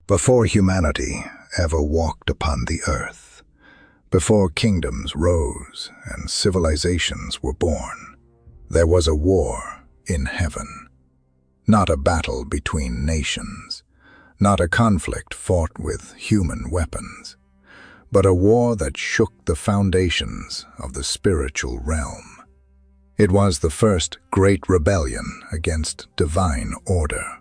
Before humanity ever walked upon the earth, before kingdoms rose and civilizations were born, there was a war in heaven. Not a battle between nations, not a conflict fought with human weapons, but a war that shook the foundations of the spiritual realm. It was the first great rebellion against divine order.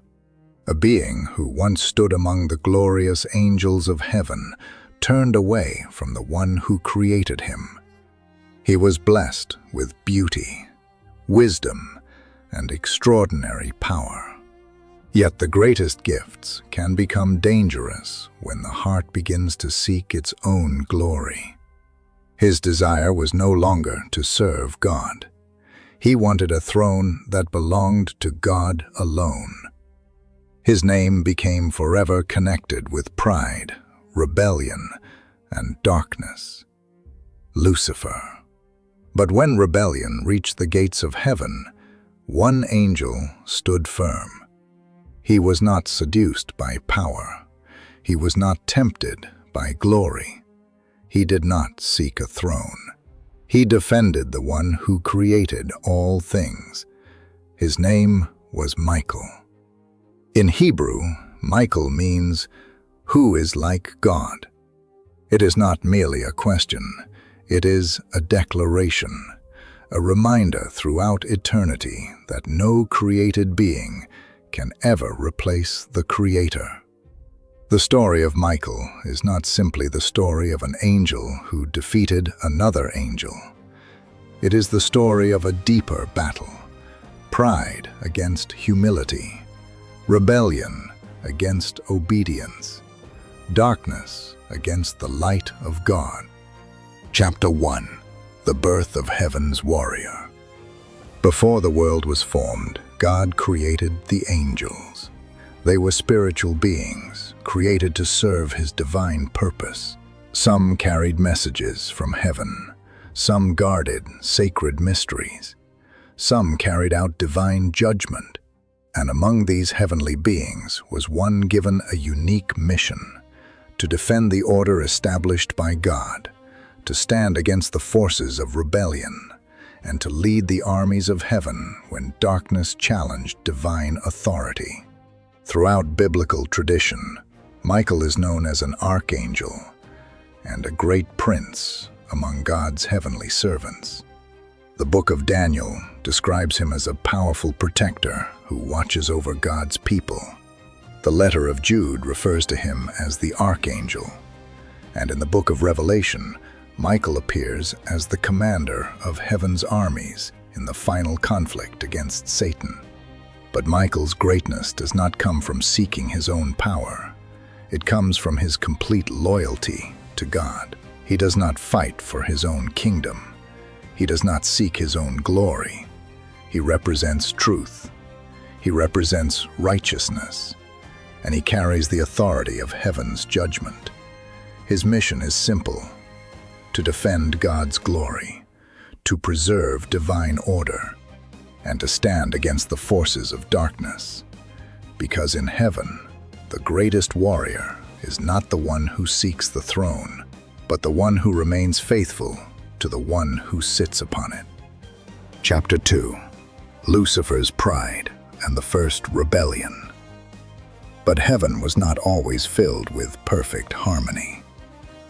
A being who once stood among the glorious angels of heaven turned away from the one who created him. He was blessed with beauty, wisdom, and extraordinary power. Yet the greatest gifts can become dangerous when the heart begins to seek its own glory. His desire was no longer to serve God. He wanted a throne that belonged to God alone. His name became forever connected with pride, rebellion, and darkness. Lucifer. But when rebellion reached the gates of heaven, one angel stood firm. He was not seduced by power. He was not tempted by glory. He did not seek a throne. He defended the one who created all things. His name was Michael. In Hebrew, Michael means, "Who is like God?" It is not merely a question, it is a declaration, a reminder throughout eternity that no created being can ever replace the Creator. The story of Michael is not simply the story of an angel who defeated another angel. It is the story of a deeper battle, pride against humility, rebellion against obedience, darkness against the light of God. Chapter 1. The Birth of Heaven's Warrior. Before the world was formed, God created the angels. They were spiritual beings, created to serve His divine purpose. Some carried messages from heaven. Some guarded sacred mysteries. Some carried out divine judgment. And among these heavenly beings was one given a unique mission: to defend the order established by God, to stand against the forces of rebellion, and to lead the armies of heaven when darkness challenged divine authority. Throughout biblical tradition, Michael is known as an archangel and a great prince among God's heavenly servants. The book of Daniel describes him as a powerful protector who watches over God's people. The letter of Jude refers to him as the Archangel. And in the book of Revelation, Michael appears as the commander of heaven's armies in the final conflict against Satan. But Michael's greatness does not come from seeking his own power. It comes from his complete loyalty to God. He does not fight for his own kingdom. He does not seek his own glory. He represents truth. He represents righteousness. And he carries the authority of heaven's judgment. His mission is simple: to defend God's glory, to preserve divine order, and to stand against the forces of darkness. Because in heaven, the greatest warrior is not the one who seeks the throne, but the one who remains faithful to the one who sits upon it. Chapter 2. Lucifer's Pride and the First Rebellion. But heaven was not always filled with perfect harmony.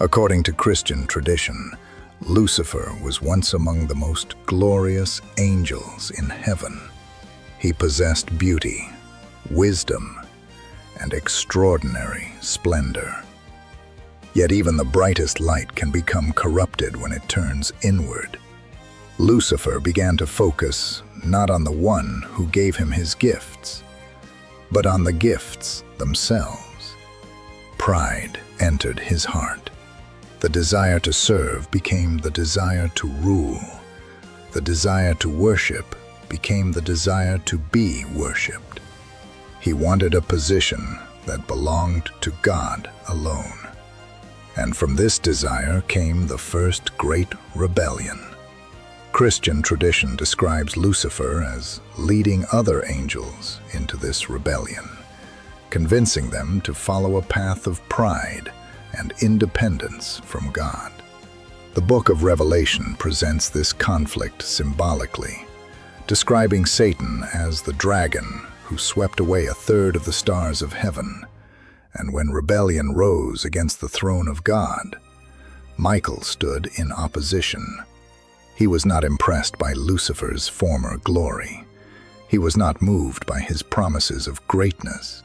According to Christian tradition, Lucifer was once among the most glorious angels in heaven. He possessed beauty, wisdom, and extraordinary splendor. Yet even the brightest light can become corrupted when it turns inward. Lucifer began to focus not on the one who gave him his gifts, but on the gifts themselves. Pride entered his heart. The desire to serve became the desire to rule. The desire to worship became the desire to be worshipped. He wanted a position that belonged to God alone. And from this desire came the first great rebellion. Christian tradition describes Lucifer as leading other angels into this rebellion. convincing them to follow a path of pride and independence from God. The book of Revelation presents this conflict symbolically, describing Satan as the dragon who swept away a third of the stars of heaven, and when rebellion rose against the throne of God, Michael stood in opposition. He was not impressed by Lucifer's former glory. He was not moved by his promises of greatness,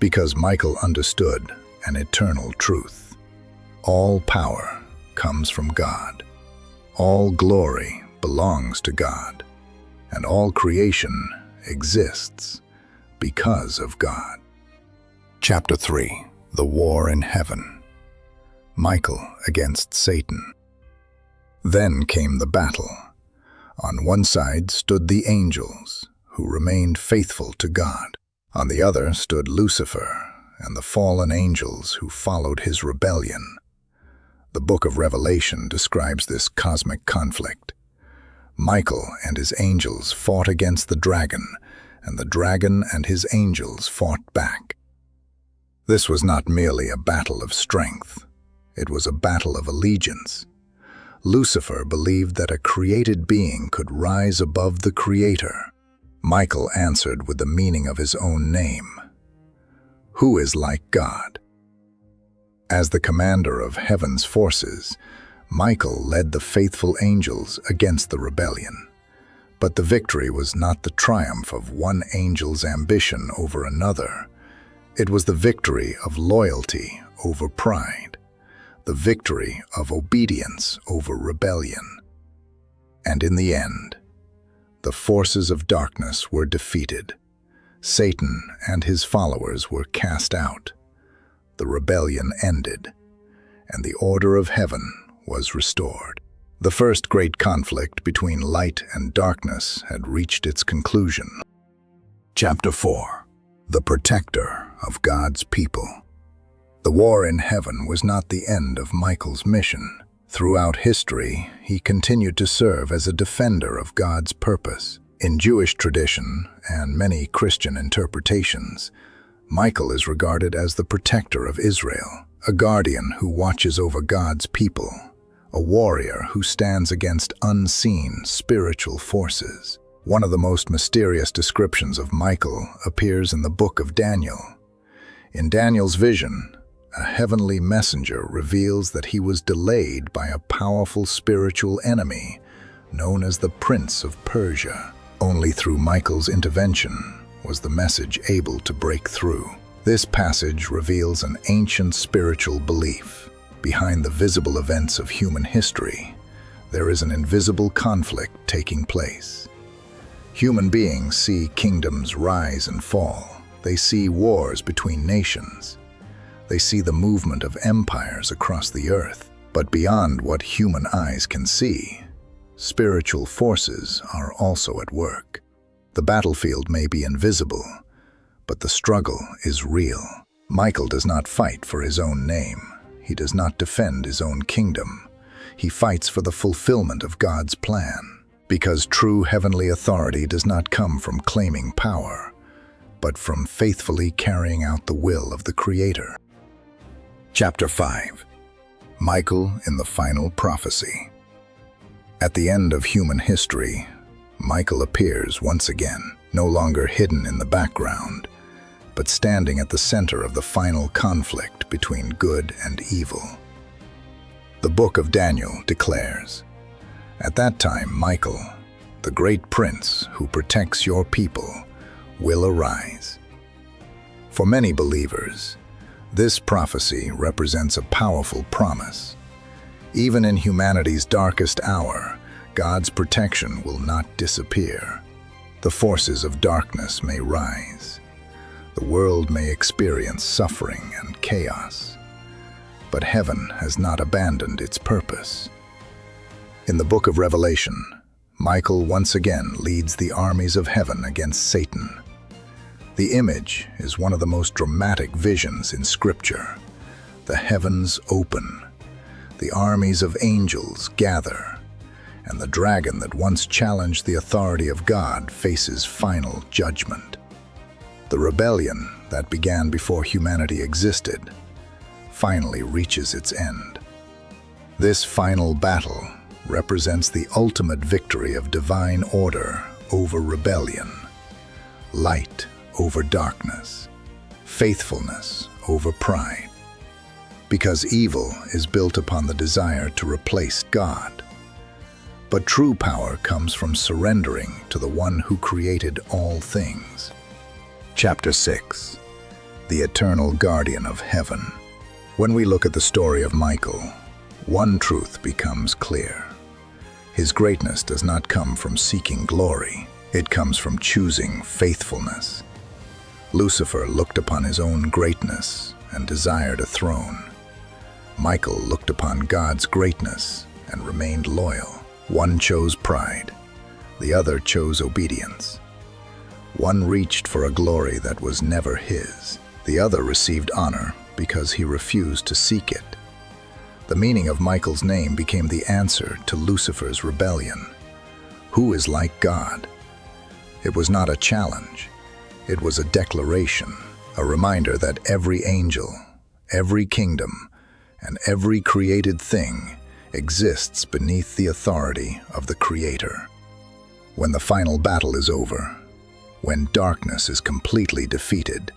because Michael understood an eternal truth. All power comes from God. All glory belongs to God, and all creation exists because of God. Chapter 3. The War in Heaven. Michael against Satan. Then came the battle. On one side stood the angels, who remained faithful to God. On the other stood Lucifer and the fallen angels who followed his rebellion. The book of Revelation describes this cosmic conflict. Michael and his angels fought against the dragon, and the dragon and his angels fought back. This was not merely a battle of strength. It was a battle of allegiance. Lucifer believed that a created being could rise above the Creator. Michael answered with the meaning of his own name. Who is like God? As the commander of heaven's forces, Michael led the faithful angels against the rebellion. But the victory was not the triumph of one angel's ambition over another. It was the victory of loyalty over pride, the victory of obedience over rebellion. And in the end, the forces of darkness were defeated. Satan and his followers were cast out. The rebellion ended, and the order of heaven was restored. The first great conflict between light and darkness had reached its conclusion. Chapter 4. The Protector of God's People. The war in heaven was not the end of Michael's mission. Throughout history, he continued to serve as a defender of God's purpose. In Jewish tradition and many Christian interpretations, Michael is regarded as the protector of Israel, a guardian who watches over God's people, a warrior who stands against unseen spiritual forces. One of the most mysterious descriptions of Michael appears in the book of Daniel. In Daniel's vision, a heavenly messenger reveals that he was delayed by a powerful spiritual enemy known as the Prince of Persia. Only through Michael's intervention was the message able to break through. This passage reveals an ancient spiritual belief. Behind the visible events of human history, there is an invisible conflict taking place. Human beings see kingdoms rise and fall. They see wars between nations. They see the movement of empires across the earth. But beyond what human eyes can see, spiritual forces are also at work. The battlefield may be invisible, but the struggle is real. Michael does not fight for his own name. He does not defend his own kingdom. He fights for the fulfillment of God's plan, because true heavenly authority does not come from claiming power, but from faithfully carrying out the will of the Creator. Chapter 5. Michael in the Final Prophecy. At the end of human history, Michael appears once again, no longer hidden in the background, but standing at the center of the final conflict between good and evil. The book of Daniel declares, "At that time Michael, the great prince who protects your people, will arise." For many believers, this prophecy represents a powerful promise. Even in humanity's darkest hour, God's protection will not disappear. The forces of darkness may rise. The world may experience suffering and chaos, but heaven has not abandoned its purpose. In the book of Revelation, Michael once again leads the armies of heaven against Satan. The image is one of the most dramatic visions in Scripture. The heavens open, the armies of angels gather, and the dragon that once challenged the authority of God faces final judgment. The rebellion that began before humanity existed finally reaches its end. This final battle represents the ultimate victory of divine order over rebellion, light over darkness, faithfulness over pride. Because evil is built upon the desire to replace God. But true power comes from surrendering to the one who created all things. Chapter 6. The Eternal Guardian of Heaven. When we look at the story of Michael, one truth becomes clear. His greatness does not come from seeking glory. It comes from choosing faithfulness. Lucifer looked upon his own greatness and desired a throne. Michael looked upon God's greatness and remained loyal. One chose pride, the other chose obedience. One reached for a glory that was never his. The other received honor because he refused to seek it. The meaning of Michael's name became the answer to Lucifer's rebellion. Who is like God? It was not a challenge. It was a declaration, a reminder that every angel, every kingdom, and every created thing exists beneath the authority of the Creator. When the final battle is over, when darkness is completely defeated,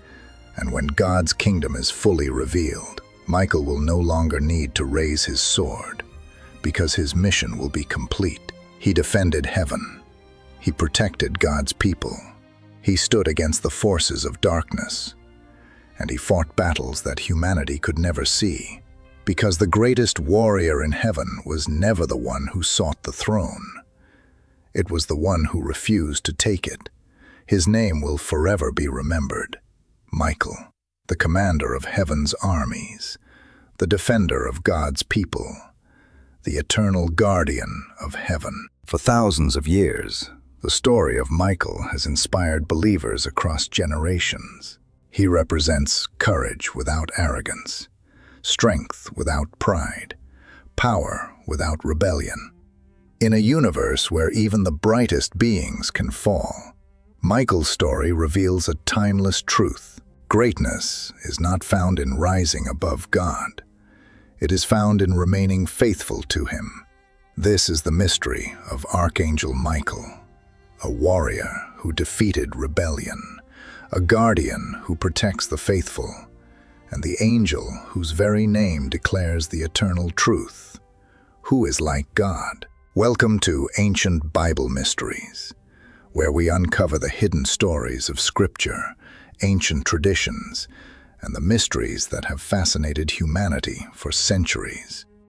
and when God's kingdom is fully revealed, Michael will no longer need to raise his sword, because his mission will be complete. He defended heaven. He protected God's people. He stood against the forces of darkness, and he fought battles that humanity could never see. Because the greatest warrior in heaven was never the one who sought the throne. It was the one who refused to take it. His name will forever be remembered. Michael, the commander of heaven's armies, the defender of God's people, the eternal guardian of heaven. For thousands of years, the story of Michael has inspired believers across generations. He represents courage without arrogance, strength without pride, power without rebellion. In a universe where even the brightest beings can fall, Michael's story reveals a timeless truth. Greatness is not found in rising above God. It is found in remaining faithful to Him. This is the mystery of Archangel Michael, a warrior who defeated rebellion, a guardian who protects the faithful, and the angel whose very name declares the eternal truth. Who is like God? Welcome to Ancient Bible Mysteries, where we uncover the hidden stories of Scripture, ancient traditions, and the mysteries that have fascinated humanity for centuries.